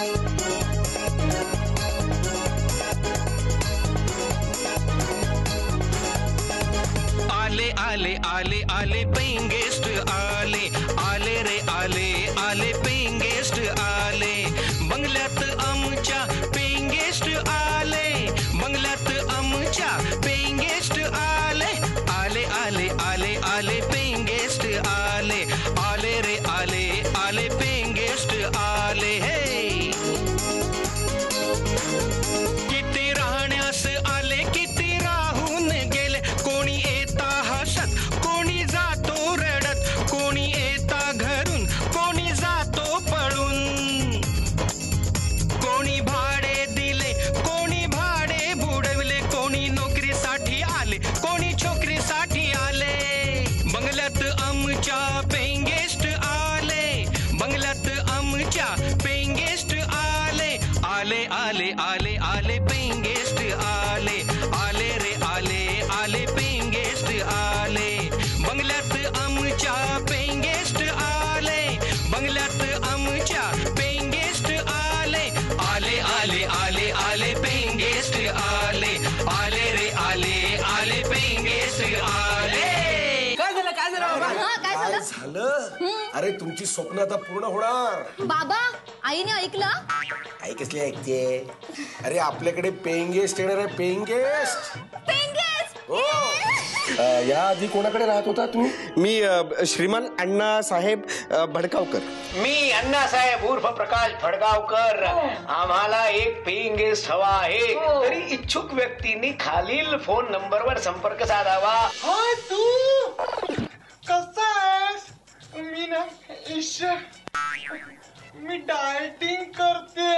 आले आले आले पेइंग गेस्ट आले आले रे आले आले पेइंग गेस्ट आले बंगल्यात आमच्या पेइंग गेस्ट आले बंगल्यात आमच्या पेइंग गेस्ट आले आले आले आले आले पेइंग गेस्ट आले आले रे आले आले पेइंग गेस्ट आले हे किती राहण्यास आले किती राहून गेले कोणी येता हसत कोणी जातो रडत कोणी येता घरून कोणी जातो पळून कोणी भाडे दिले कोणी भाडे बुडवले कोणी नोकरीसाठी आले कोणी छोकरीसाठी आले बंगल्यात आमच्या पेइंग गेस्ट आले बंगल्यात आमच्या पेइंग गेस्ट आले आले आले आले आले पेइंग गेस्ट आले आले रे आले आले पेइंग गेस्ट आले बंगल्यात आमच्या पेइंग गेस्ट आले बंगल्यात आमच्या पेइंग गेस्ट आले आले आले आले आले पेइंग गेस्ट आले आले रे आले आले पेइंग गेस्ट आले. काय झालं काय झालं बाबा? काय झालं? अरे तुमची स्वप्न आता पूर्ण होणार. बाबा आईने ऐकलं? आई कसली ऐकते? अरे आपल्याकडे पेइंग गेस्ट येणार आहे. Paying guest. Paying guest. हो. या आधी कोणाकडे राहत होता तुम्ही? मी श्रीमान अण्णासाहेब भडगावकर. मी अण्णासाहेब उर्फ प्रकाश भडगावकर. आम्हाला एक पेइंग गेस्ट हवा आहे. तरी इच्छुक व्यक्तींनी खालील फोन नंबरवर संपर्क साधावा. हाय तू कसा आहेस? मी ना मी डायटिंग करते.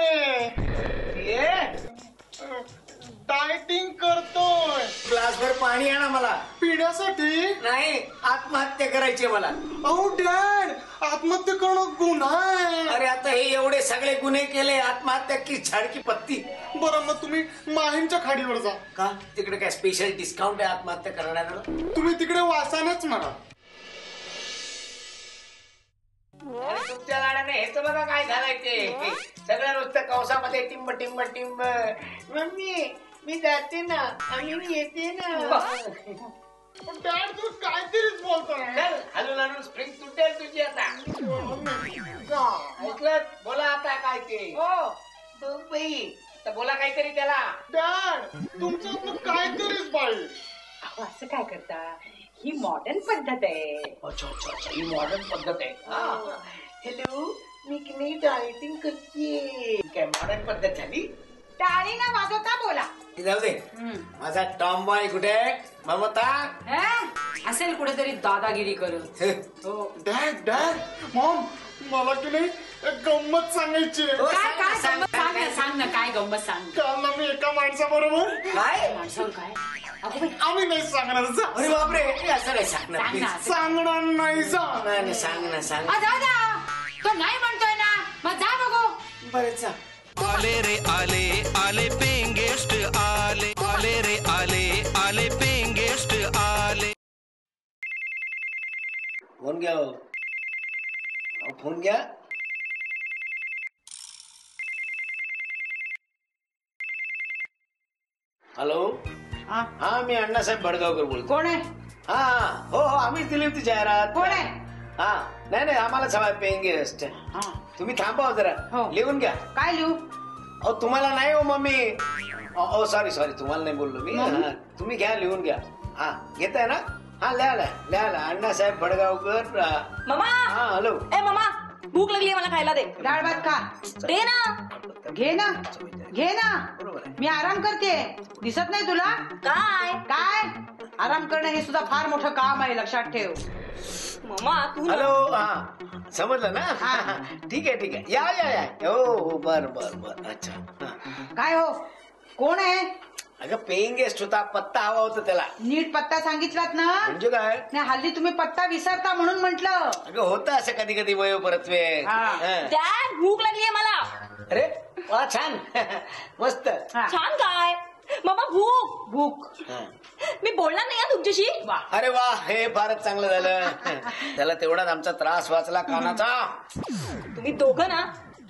डायटिंग करतोय. ग्लासभर पाणी आणा मला. पिण्यासाठी नाही, आत्महत्या करायची मला. अहो डॅड, आत्महत्या करणं गुन्हा आहे. अरे आता हे एवढे सगळे गुन्हे केले, आत्महत्या की झाडकी पत्ती. बरं मग तुम्ही माहीमच्या खाडीवर जा. का तिकडे काय स्पेशल डिस्काउंट आहे आत्महत्या करणाऱ्याला? तुम्ही तिकडे वासानेच म्हणा. तुमच्या गाड्याने हेच बघा काय झालंय ते. सगळ्या नुसतं कवसामध्ये टिंब टिंब टिंब. मम्मी मी जाते ना आणि मी येते ना. डॅड तू काहीतरीच बोलतोय. चल हलून हलून स्प्रिंग तुटेल तुझी आता. ऐकलं? बोला आता काय ते. हो बाई तर बोला काहीतरी त्याला. डॅड तुमचं काहीतरीच बाई. असं काय करता? ही मॉडर्न पद्धत आहे. अच्छा अच्छा अच्छा, ही मॉडर्न पद्धत आहे. हॅलो मी की नाही डायटिंग करते. काय मॉडर्न पद्धत झाली? टाळी ना वाजवता बोला. जाऊ दे. माझा टॉम बॉय कुठे आहे? ममता असेल कुठेतरी दादागिरी करत. डॅड डॅड मॉम मला की नाही एक गंमत सांगायची. काय काय गंमत सांग ना, सांग ना काय गंमत सांग. काल ना मी एका माणसाबरोबर. काय माणसावर काय? आम्ही नाही सांगणार. अरे बापरे असं नाही सांगणार. सांग ना. सांगणार नाही. सांग ना सांग. जाऊ द्या. तो नाही म्हणतोय ना, मग जा बघू. बरेच आले रे आले आले पेइंग गेस्ट आले आले रे आले आले पेइंग गेस्ट आले. फोन घ्या. फोन घ्या. हॅलो हा मी अण्णासाहेब भडगावकर बोलतो. कोण आहे? हा हो हो आम्हीच दिली होती जाहिरात. कोण आहे? हा नाही नाही आम्हालाच हवाय पेइंग गेस्ट. तुम्ही थांबा जरा. लिहून घ्या. काय लिहू? अहो तुम्हाला नाही हो मम्मी. ओ सॉरी सॉरी तुम्हाला नाही बोललो मी. तुम्ही घ्या लिहून घ्या. हा घेताय ना? हा लिहाला अण्णासाहेब भडगावकर. मामा. हा हॅलो. ए मामा भूक लागली मला खायला दे. डाळ भात खा. दे ना. घे ना घे ना. मी आराम करते. दिसत नाही तुला? काय काय आराम करणं हे सुद्धा फार मोठं काम आहे, लक्षात ठेव. मामा तू हॅलो. हा समजलं ना? ठीक आहे ठीक आहे. या या या. हो बर बर बर. अच्छा काय हो कोण आहे? अगं पेइंग गेस्ट होता. पत्ता हवा होता त्याला. नीट पत्ता सांगितलात ना? म्हणजे काय? नाही हल्ली तुम्ही पत्ता विसरता म्हणून म्हंटल. अगं होतं असं कधी कधी वयो परतवे. डॅड भूक लागलीये मला. अरे वा छान मस्त. छान काय मामा? भूक भूक. मी बोलणार नाही तुमच्याशी. अरे वा हे फारच चांगलं झालं. त्याला तेवढाच आमचा त्रास वाचला कानाचा. तुम्ही दोघं ना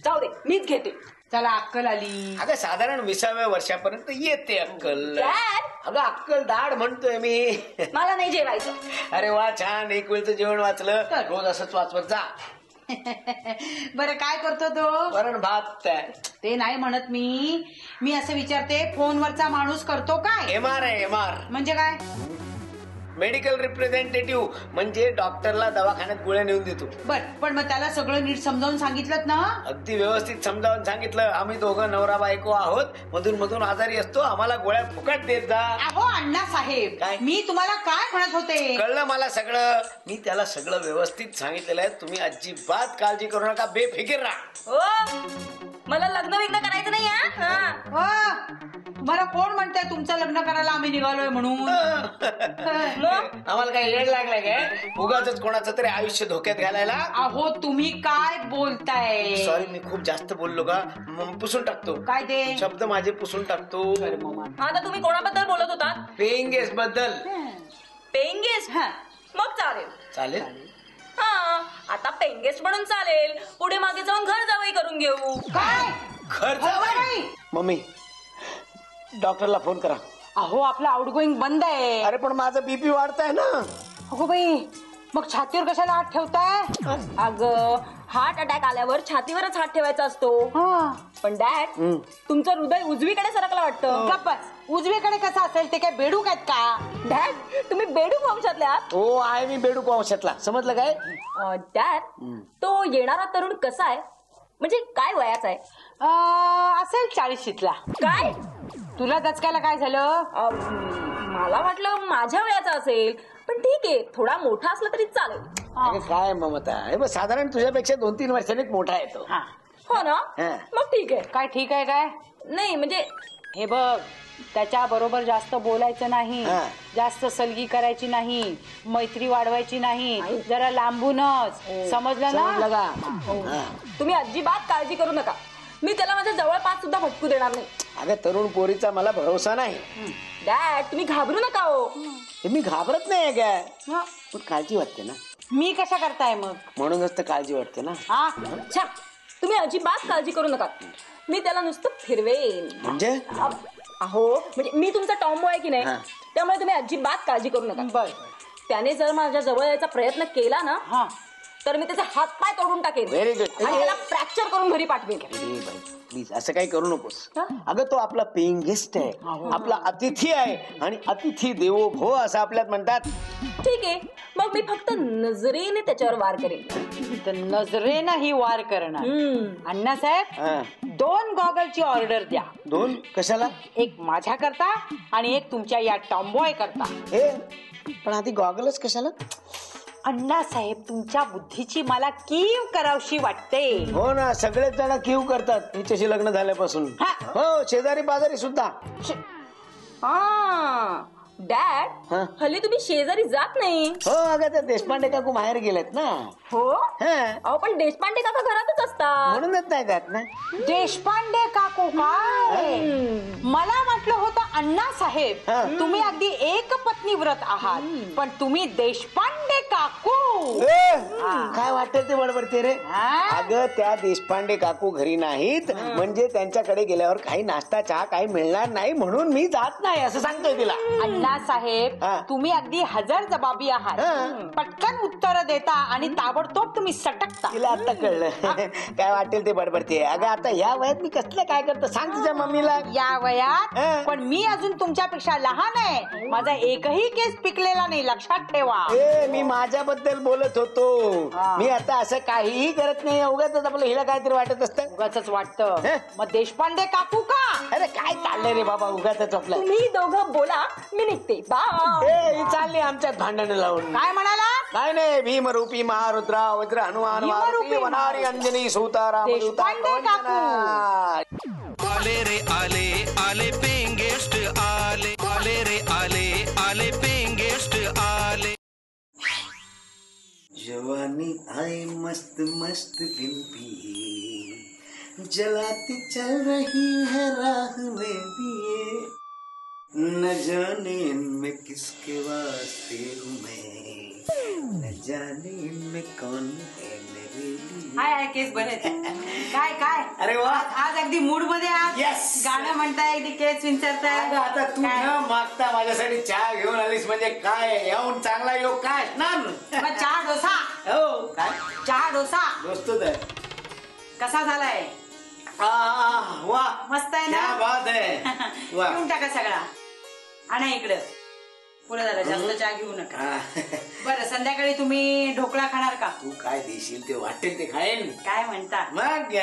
जाऊ दे मीच घेते. चला अक्कल आली. अगं साधारण 20व्या वर्षापर्यंत येते अक्कल. Dad, अगं अक्कल दाढ म्हणतोय मी. मला नाही जेवायचं. अरे वा छान, एक वेळचं जेवण वाचलं, रोज असंच वाचवत जा. बरं काय करतो तो? वरण भात. ते नाही म्हणत मी असं विचारते, फोनवरचा माणूस करतो काय? MR आहे MR, म्हणजे काय? मेडिकल रिप्रेझेंटेटिव्ह, म्हणजे डॉक्टरला दवाखान्यात गोळ्या नेऊन देतो. बर, पण मग त्याला सगळं नीट समजावून सांगितलं ना? अगदी व्यवस्थित समजावून सांगितलं. आम्ही दोघं नवरा बायको आहोत, मधून मधून आजारी असतो, आम्हाला गोळ्या फुकट देत जा. अहो अण्णा साहेब, काय? मी तुम्हाला काय म्हणत होते? कळलं मला सगळं. मी त्याला सगळं व्यवस्थित सांगितलेलं आहे. तुम्ही अजिबात काळजी करू नका, बेफिकीर राहा. हो, मला लग्न विग्न करायचं नाही. हा मला कोण म्हणतंय तुमचं लग्न करायला आम्ही निघालोय म्हणून? आम्हाला काही लेड लागलाय काय उगाच कोणाचं तरी आयुष्य धोक्यात घालायला? अहो तुम्ही काय बोलताय? सॉरी, मी खूप जास्त बोललो का? पुसून टाकतो. काय ते शब्द माझे पुसून टाकतो. हा, तर तुम्ही कोणाबद्दल बोलत होता? पेइंग गेस्ट बद्दल. Paying guest? मग चालेल. चालेल. हा, आता पेइंग गेस्ट म्हणून चालेल. पुढे मागे जाऊन घर जावई करून घेऊ. काय? घर जावई? मम्मी, डॉक्टरला फोन करा. अहो आपलं आउटगोईंग बंद आहे. अरे पण माझं बीपी वाढतंय ना. अगो बाई, मग छातीवर कशाला हात ठेवताय? अगं, हार्ट अटॅक आल्यावर छातीवरच हात ठेवायचा असतो. पण डॅड, तुमचं हृदय उजवीकडे सरकलं वाटतं. गप्पच, उजवीकडे कसं असेल? ते काय बेडूक आहेत का? डॅड, तुम्ही बेडूक वंशातले आहात? हो आहे, मी बेडूक वंशातला. समजलं काय? डॅड, तो येणारा तरुण कसा आहे? म्हणजे काय वयाचा आहे? असेल 40शीतला. काय? तुला दचकायला काय झालं? मला वाटलं माझ्या वयाचा असेल, पण ठीक आहे, थोडा मोठा असला तरी चालेल. अरे काय ममता, हे बघ साधारण तुझ्यापेक्षा 2-3 वर्षांनी मोठा येतो. हो ना? मग ठीक आहे. काय ठीक आहे काय? नाही म्हणजे हे बघ, त्याच्या बरोबर जास्त बोलायचं नाही, जास्त सलगी करायची नाही, मैत्री वाढवायची नाही, जरा लांबूनच. समजलं ना? तुम्ही अजिबात काळजी करू नका. मी त्याला माझ्या जवळपास सुद्धा भटकू देणार नाही. अगं तरुण पोरीचा मला भरोसा नाही. डॅड, तुम्ही घाबरू नका हो. मी घाबरत नाही काय, पण काळजी वाटते ना. मी कशा करताय मग? म्हणूनच तर काळजी वाटते ना. अच्छा, तुम्ही अजिबात काळजी करू नका. मी त्याला नुसतं फिरवेन. म्हणजे? अहो, म्हणजे मी तुमचा टॉम्बो आहे की नाही, त्यामुळे तुम्ही अजिबात काळजी करू नका. बर. त्याने जर माझ्या जवळ यायचा प्रयत्न केला ना, तर मी त्याचे हात पाय तोडून टाकेन. Very good. आणि त्याला फ्रॅक्चर करून घरी पाठवेन. प्लीज असं काही करू नकोस. अगं तो आपला पेइंग गेस्ट आहे, आपला अतिथी आहे, आणि अतिथी देवो भो असं आपल्यात म्हणतात. ठीक आहे, मग मी फक्त नजरेने त्याच्यावर वार करेन. नजरेनं ही वार करणार? अण्णासाहेब, 2 गॉगलची ऑर्डर द्या. 2 कशाला? एक माझ्या करता आणि एक तुमच्या या टॉम्बॉय करता. पण आधी गॉगलच कशाला? अण्णासाहेब, तुमच्या बुद्धीची मला कीव करावशी वाटते. हो ना, सगळेच जण कीव करतात हिच्याशी लग्न झाल्यापासून. हो, शेजारी पाजारी सुद्धा. डॅड, हल्ली तुम्ही शेजारी जात नाही. हो अगं, त्या देशपांडे काकू बाहेर गेलेत ना. हो, अहो पण देशपांडे काका घरातच असतात. म्हणूनच नाही जात ना. देशपांडे काकू काय? मला म्हटलं होतं अण्णासाहेब, तुम्ही अगदी एक पत्नी व्रत आहात, पण तुम्ही देशपांडे काकू. काय वाटतं ते बडबडते रे. अगं त्या देशपांडे काकू घरी नाहीत, म्हणजे त्यांच्याकडे गेल्यावर काही नाश्ता चहा काही मिळणार नाही, म्हणून मी जात नाही असं सांगतोय तिला. अण्णासाहेब, तुम्ही अगदी हजर जबाबी आहात. पटकन उत्तर देता आणि ताबडतोब तुम्ही सटकता. तिला आता कळलं. काय वाटेल ते बडबडते. अगं आता या वयात मी कसलं काय करतो सांग तुझ्या मम्मीला. या वयात? पण मी अजून तुमच्यापेक्षा लहान आहे. माझा एकही केस पिकलेला नाही, लक्षात ठेवा. मी माझ्याबद्दल बोलत होतो. मी आता असं काहीही करत नाही. उगाच आपलं हिला काहीतरी वाटत असतं. उगाच वाटतं. मग देशपांडे काकू का? अरे काय चाललंय रे बाबा, उगाच आपलं. तुम्ही दोघं बोला, मी निघते. ही चालली आमच्यात भांडण लावून. काय म्हणाला? नाही, भीमरूपी महारुद्रा वज्र हनुमान मारुती वनारी अंजनी सुताराम. देशपांडे काकू आले रे आले, आले पेइंग गेस्ट आले. आले रे आले, आले पेइंग गेस्ट आले. जवानी आई मस्त मस्त दिन भी जलाती चल रही है राह में दिए, न जाने इनमें किसके वास्ते हूँ मैं, न जाने इनमें कौन है मेरे लिए. हाय केस बरे काय काय अरे वा. आज अगदी मूड मध्ये आज Yes. गाणं म्हणताय अगदी केस विचारताय अगं, आता तू काय? न मागता माझ्यासाठी चहा घेऊन आलीस म्हणजे काय येऊन चांगला योग काय असणार. मग चहा डोसा हो काय चहा डोसा दोस्तच आहे. कसा झालाय वा मस्त आहे क्या ना बात आहे. वा. पिऊन टाका सगळा आणा इकडं पुढे झालं जास्त चहा घेऊ नका हा. बरं संध्याकाळी तुम्ही ढोकळा खाणार का तू काय देशील ते वाटेल ते खाईन काय म्हणता मग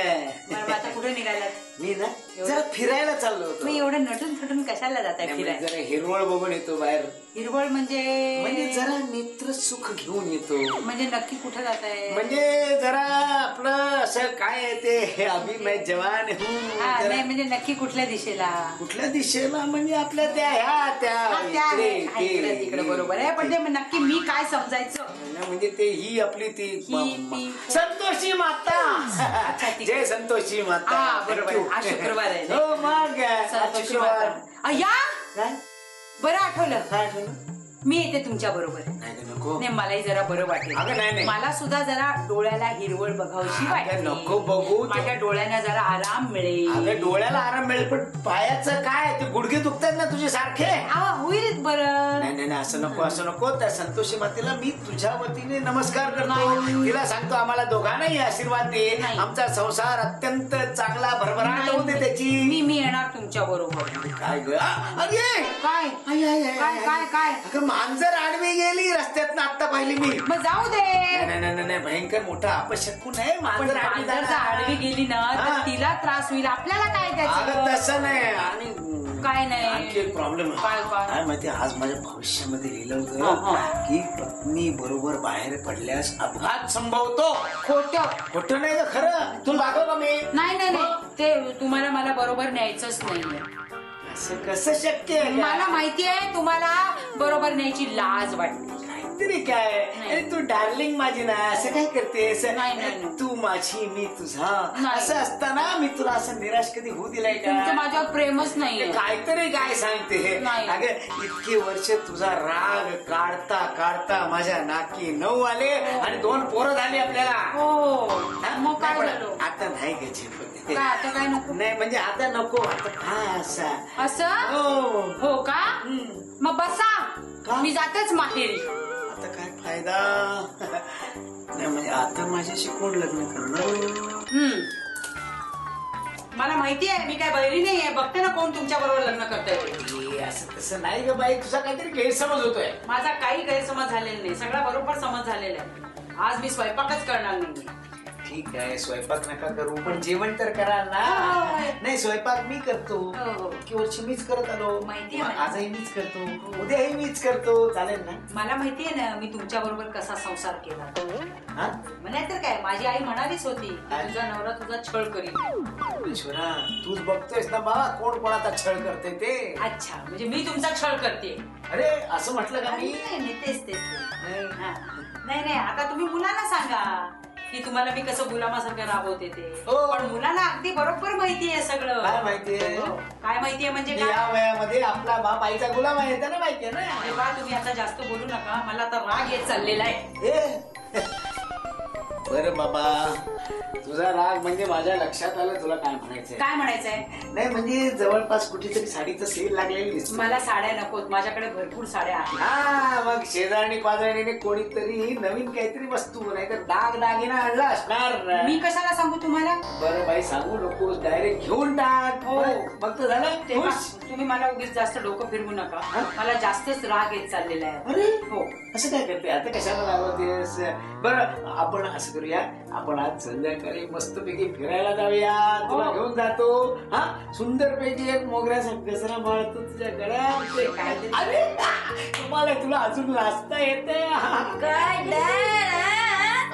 बरं आता कुठे निघालात मी ना जरा फिरायला चाललो होतो. तुम्ही एवढं नटून थटून कशाला जाताय नाही, फिरायला जरा हिरवळ बघून येतो बाहेर हिरवळ म्हणजे जरा नेत्र सुख घेऊन येतो. म्हणजे नक्की कुठे जाताय म्हणजे जरा आपलं असं काय आहे ते अभि मैं जवान हूं. हा, जरा नाही म्हणजे नक्की कुठल्या दिशेला कुठल्या दिशेला म्हणजे आपल्या त्या ह्या त्या हा, त्या आहे. इकडे, हा, इकडे ते- तिकडे बरोबर आहे पण ते नक्की मी काय समजायचं नाही, म्हणजे ते ही आपली ती ती- संतोषी माता. अच्छा, ठीक आहे. जय संतोषी माता. हा, बरोबर. Thank you. आज शुक्रवार आहे. हो मग आज संतोषी शुक्रवार. माता. अय्या काय बरं आठवलं काय आठवलं? मी येते तुमच्या बरोबर नाही गं, नको नाही मलाही जरा बरं अगं, नाही, वाटेल नाही. मला सुद्धा जरा डोळ्याला हिरवळ बघावशी अगं, वाटते नको बघू. माझ्या डोळ्यांना जरा आराम मिळेल अगं डोळ्याला आराम मिळेल पण पायाचं काय ते गुडघे दुखतात ना तुझे सारखे. होईल बरं नाही नाही नाही, असं नको असं नको. त्या संतोषी मातेला मी तुझ्या वतीने नमस्कार करतो. नाही. तिला सांगतो आम्हाला दोघांनाही आशीर्वाद दे. नाही. आमचा संसार अत्यंत चांगला भरभराट होऊ दे त्याची. मी येणार तुमच्या बरोबर काय ग अरे काय आई, आई, आई, काय आई. काय काय अगं मांजर आडवी गेली रस्त्यात आता पाहिली मी. मग जाऊ दे नाही नाही नाही नाही, भयंकर मोठा अपशकून आहे पण मांजर आडवी मांजर जर जाणार. आडवी गेली ना हा. तर तिला त्रास होईल आपल्याला काय अगं त्याचं तसं नाही. आणि काय नाही. आणखी एक प्रॉब्लेम काय? काय माहिती आज माझ्या भविष्यामध्ये लिहिलं हा, होतं हा. की पत्नी बरोबर बाहेर पडल्यास अपघात संभवतो. खोट खोटं नाही का खरं? तुला दाखव का मी? नाही नाही नाही ते तुम्हाला मला बरोबर न्यायचंच नाहीये असं कसं शक्य आहे का? मला माहिती आहे तुम्हाला बरोबर न्यायची लाज वाटते तरी काय नाही. अरे तू डार्लिंग माझी ना असं काय करतेस? नाही, नाही, नाही. तू माझी मी तुझा नाही. असं असताना मी तुला असं निराश कधी होऊ दिलाय तुमचं का? माझ्यावर प्रेमच नाहीये काहीतरी काय सांगते नाही. अगं इतके वर्ष तुझा राग काढता काढता माझ्या नाकी 9 आले आणि 2 पोरं झाली आपल्याला. हो हा? मग काय नाही, पण झालं आता नाही घ्यायची काय आता काय नको नाही म्हणजे आता नको आता हा असा असं हो हो का मग बसा का? मी जातेच माहेरी आता काय फायदा नाही म्हणजे आता माझ्याशी कोण लग्न करणार? मला माहिती आहे मी काय बहिरी नाहीये बघते ना कोण तुमच्या बरोबर लग्न करतोय ए, असं तसं नाही ग बाई तुझा काहीतरी गैरसमज होतोय. माझा काही गैरसमज झालेला नाही सगळा बरोबर समज झालेला आहे आज मी स्वयंपाकच करणार नाही ठीक आहे स्वयंपाक नका करू पण जेवण तर कराल ना. होय. नाही स्वयंपाक मी करतो. हो. इतकी वर्षी मीच करत आलो. माहितीये मग मला. आजही मीच करतो उद्याही मीच करतो चालेल ना? मला माहितीये ना मी तुमच्या बरोबर कसा संसार केला हा? नाहीतर काय माझी आई म्हणालीच होती की काय? तुझा नवरा तुझा छळ करील ईश्वरा तूच बघतोयस ना बाबा कोण कोणाचा छळ करते ते. अच्छा म्हणजे मी तुमचा छळ करते अरे असं म्हटलं का मी? नाही तेच हा. नाही नाही आता तुम्ही मुलांना सांगा की तुम्हाला मी कसं गुलामासारखं राबवते ते हो. पण मुलांना अगदी बरोबर माहितीये सगळं काय माहितीये? हो. काय माहितीये म्हणजे की काय या वयामध्ये आपला बाप आईचा गुलाम आहे त्यांना माहितीये ना. अरे बा तुम्ही आता जास्त बोलू नका मला आता राग येत चाललेला आहे ए, बरं बाबा तुझा राग म्हणजे माझ्या लक्षात आलं तुला काय म्हणायचंय. काय म्हणायचंय नाही म्हणजे जवळपास कुठेतरी साडीचं सेल लागलेली दिसतो. मला साड्या नकोत माझ्याकडे भरपूर साड्या आहेत हा मग शेजारणी पाजारणीने कोणीतरी नवीन काहीतरी वस्तू नाहीतर दाग दागिना आणला असणार. मी कशाला सांगू तुम्हाला बरं बाई सांगू नकोस डायरेक्ट घेऊन टाक. हो. मग तर झालं तेव्हा खुश. तुम्ही मला उगीच जास्त डोकं फिरवू नका हा? मला जास्तच राग येत चाललेला आहे अरे हो असं काय करते आता कशाला लावतेस? बरं आपण असं करूया आपण आज संध्याकाळी मस्तपैकी फिरायला जाऊया तुला हो. घेऊन जातो. हा सुंदर पैकी एक मोगऱ्याचा गजरा माळतो तुझ्या गळ्यात. ते काय ते- अरे तुम्हाला तुला अजून नाचता येते.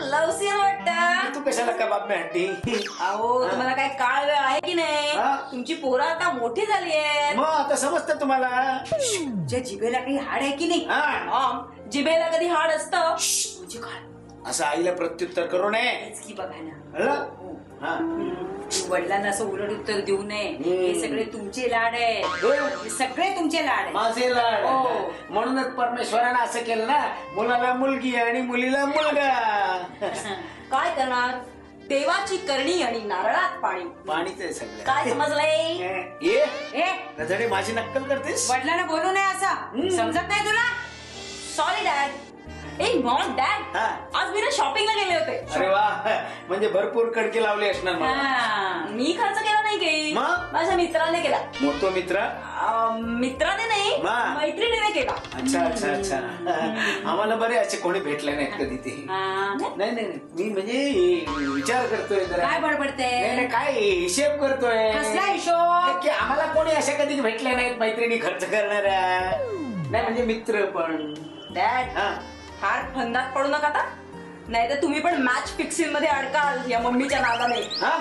लवसी वाटत तू कशाला कबाब में हड्डी? अहो तुम्हाला काय काळ वेळ आहे की नाही हा? तुमची पोरं आता मोठी झाली आहेत मग आता समजतं तुम्हाला. तुझ्या जिभेला काही हाड आहे की नाही हा. जिभेला कधी हाड असतं म्हणजे काय असं आईला प्रत्युत्तर करू नये. तेच की बघा ना कळलं? हा. वडिलांना असं उलट उत्तर देऊ नये हे सगळे तुमचे लाड आहे हो. हे सगळे तुमचे लाड आहे माझे लाड हो. म्हणूनच परमेश्वरानं असं केलं ना मुलाला मुलगी आणि मुलीला मुलगा. काय करणार देवाची करणी आणि नारळात पाणी. पाणीच आहे सगळं. काय समजलंय? ये ए रजनी माझी नक्कल करतेस. वडिलांना बोलू नये असं समजत नाही तुला? Sorry dad. A not dad. हा. आज मी ना शॉपिंगला गेले होते. अरे वा, म्हणजे भरपूर कडके लावले असणार मला. मी खर्च केला नाही काही, मग? माझ्या मित्राने केला. मोठो मित्र. मित्राने नाही, मग? मैत्रिणीने केला. अच्छा अच्छा अच्छा. आम्हाला बरे असे कोणी भेटले नाहीत कधी ते. नाही नाही नाही. मी म्हणजे विचार करतोय जरा. काय बडबडते? नाही नाही, काय हिशेब करतोय. कसला हिशोब? की आम्हाला कोणी अशा कधी भेटले नाहीत मैत्रिणी खर्च करणाऱ्या. नाही म्हणजे मित्र पण. डॅड हा. फार फंदात पडू नका आता, नाही तर तुम्ही पण मॅच फिक्सिंग मध्ये अडकाल या मम्मीच्या नादाने. हा?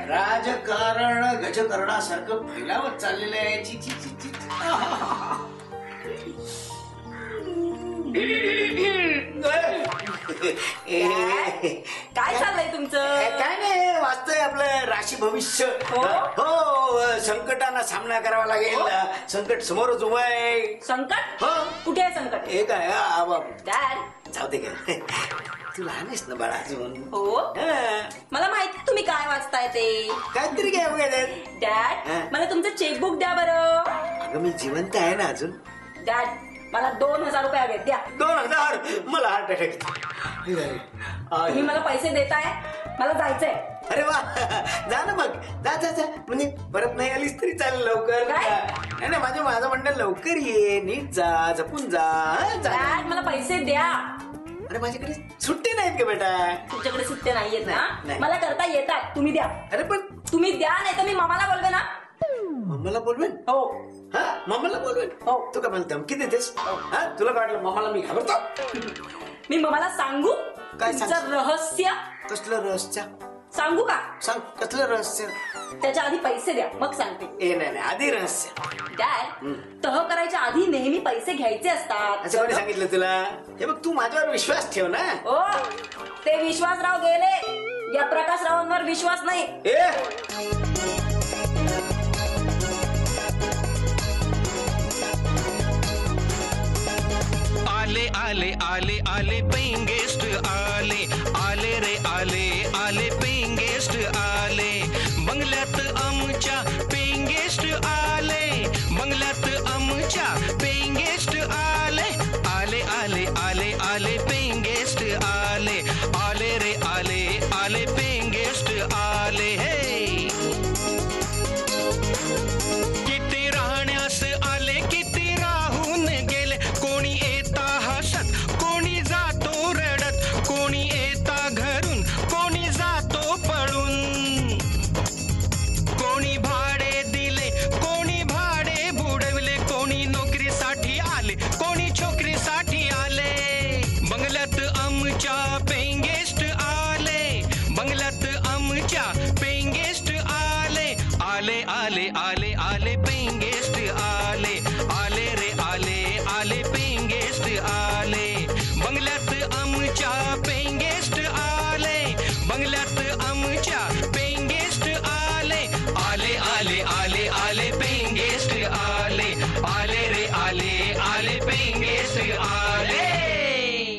राजकारण गजकरणासारखं फैलावत चाललेलं आहे. ची ची ची ची. काय चाललंय तुमचं? काय नाही, वाचतोय आपलं राशी भविष्य. हो, संकटांना सामना करावा लागेल. संकट समोरच उभं आहे. संकट? हो. कुठे आहे संकट? हे काय डॅड जाऊ दे काय, तू लहान आहेस ना बाळा अजून. हो, मला माहिती तुम्ही काय वाचताय ते. काहीतरी काय वगैरे. डॅड हा. मला तुमचं चेकबुक द्या बरं. अगं मी जिवंत आहे ना अजून. डॅड मला 2000 रुपये हवेत, द्या. 2000? मला हार्ट अटॅक. तुम्ही मला पैसे देताय, मला जायचंय. अरे वा, जा ना मग. जा जा जा. म्हणजे परत नाही आलीस तरी चालेल लवकर. काय? नाही माझं म्हणणं लवकर ये, नीट जा, जपून जा. जा. डॅड मला पैसे द्या. अरे माझ्याकडे सुट्टी नाहीत का बेटा. तुमच्याकडे सुट्टे नाहीयेत ना? नाही. मला करता येतात, तुम्ही द्या. अरे पण तुम्ही द्या, नाही तर मी मामाला बोलवे ना. मम्माला बोलवेन. हो. हा, मम्माला बोलवेन. हो. तू का मला धमकी देतेस? हा, तुला काय वाटलं मम्माला मी घाबरतो? मी मामाला सांगू काय तुमचं सांगशील? रहस्य? कसलं रहस्य? सांगू का? सांग, कसलं रहस्य? त्याच्या आधी पैसे द्या, मग सांगते. ए नाही नाही, आधी रहस्य. डॅड तह करायच्या आधी नेहमी पैसे घ्यायचे असतात. असं कोणी सांगितलं तुला? हे बघ, तू माझ्यावर विश्वास ठेव ना. ओ, ते विश्वासराव गेले, या प्रकाशरावांवर विश्वास नाही. आले आले आले आले पेइंग गेस्ट आले आले रे आले आले पेइंग गेस्ट आले बंगल्यात आमच्या पेइंग गेस्ट आले बंगल्यात आमच्या पेइंग गेस्ट आले आले आले आले आले पेइंग गेस्ट आले आले रे आले आले पेइंग गेस्ट आले हे किती राहण्यास आले किती राहून गेले कोणी येता हसत कोणी जातो रडत कोणी येता घरून कोणी जातो पळून कोणी भाडे दिले कोणी भाडे बुडवले कोणी नोकरीसाठी आले कोणी छोकरीसाठी आले बंगल्यात आमच्या पेइंग गेस्ट आले बंगल्यात आमच्या पेइंग गेस्ट आले आले आले आले